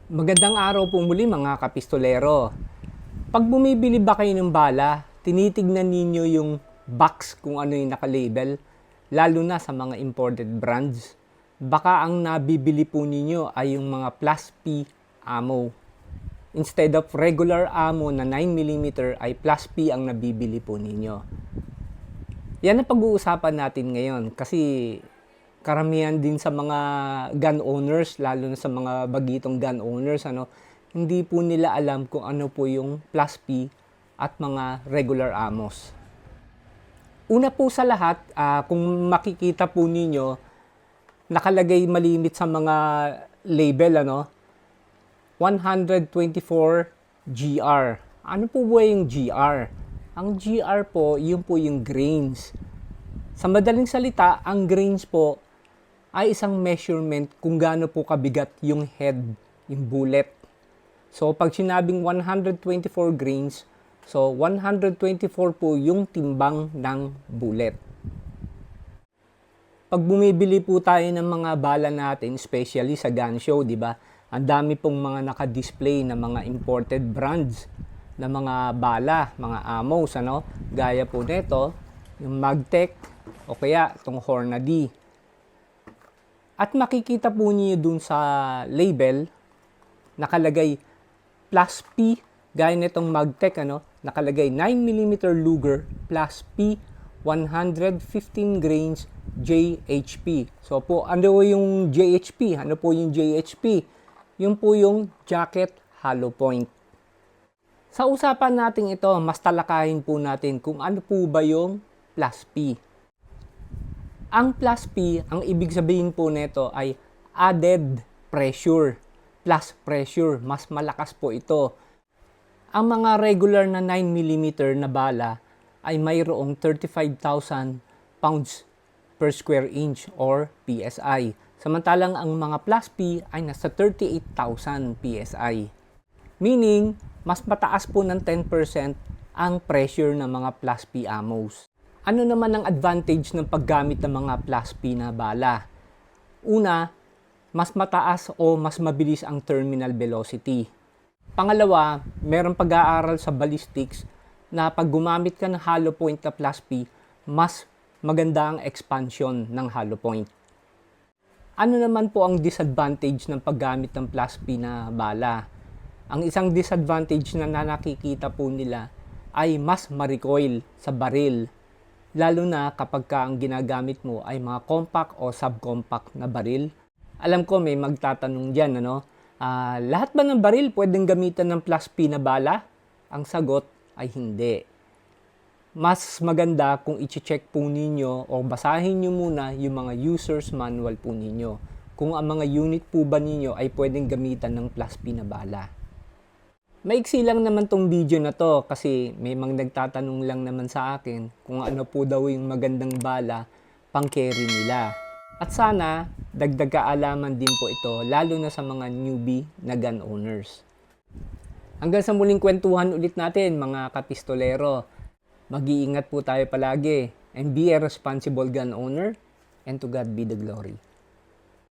Magandang araw po muli mga kapistolero. Pag bumibili ba kayo ng bala, tinitignan ninyo yung box kung ano yung nakalabel, lalo na sa mga imported brands. Baka ang nabibili po ninyo ay yung mga plus P ammo. Instead of regular ammo na 9mm ay plus P ang nabibili po ninyo. Yan ang pag-uusapan natin ngayon kasi karamihan din sa mga gun owners, lalo na sa mga bagitong gun owners, hindi po nila alam kung ano po yung plus P at mga regular ammos. Una po sa lahat, kung makikita po ninyo, nakalagay malimit sa mga label, 124 GR. Ano po ba yung GR? Ang GR po, yun po yung grains. Sa madaling salita, ang grains po ay isang measurement kung gaano po kabigat yung head, yung bullet. So, pag sinabing 124 grains, so 124 po yung timbang ng bullet. Pag bumibili po tayo ng mga bala natin, especially sa gun show, di ba? Ang dami pong mga naka-display na mga imported brands na mga bala, mga ammos, Gaya po nito, yung Magtech o kaya itong Hornady. At makikita po niyo dun sa label, nakalagay plus P, gaya nitong Magtech, nakalagay 9mm Luger plus P, 115 grains JHP. So po, ano yung JHP? Ano po yung JHP? Yung po yung Jacket Hollow Point. Sa usapan natin ito, mas talakayin po natin kung ano po ba yung plus P. Ang plus P, ang ibig sabihin po nito ay added pressure. Plus pressure, mas malakas po ito. Ang mga regular na 9mm na bala ay mayroong 35,000 pounds per square inch or PSI. Samantalang ang mga plus P ay nasa 38,000 PSI. Meaning, mas mataas po ng 10% ang pressure ng mga plus P ammos. Ano naman ang advantage ng paggamit ng mga plus P na bala? Una, mas mataas o mas mabilis ang terminal velocity. Pangalawa, merong pag-aaral sa ballistics na pag gumamit ka ng hollow point na plus P, mas maganda ang expansion ng hollow point. Ano naman po ang disadvantage ng paggamit ng plus P na bala? Ang isang disadvantage na nakikita po nila ay mas ma-recoil sa baril. Lalo na kapag ang ginagamit mo ay mga compact o subcompact na baril. Alam ko may magtatanong dyan, lahat ba ng baril pwedeng gamitan ng plus P na bala? Ang sagot ay hindi. Mas maganda kung i-check po ninyo o basahin nyo muna yung mga user's manual po ninyo. Kung ang mga unit po ba ninyo ay pwedeng gamitan ng plus P na bala. Maiksi lang naman tong video na to kasi may mga nagtatanong lang naman sa akin kung ano po daw yung magandang bala pang carry nila. At sana dagdag kaalaman din po ito lalo na sa mga newbie na gun owners. Hanggang sa muling kwentuhan ulit natin mga kapistolero. Mag-iingat po tayo palagi and be a responsible gun owner and to God be the glory.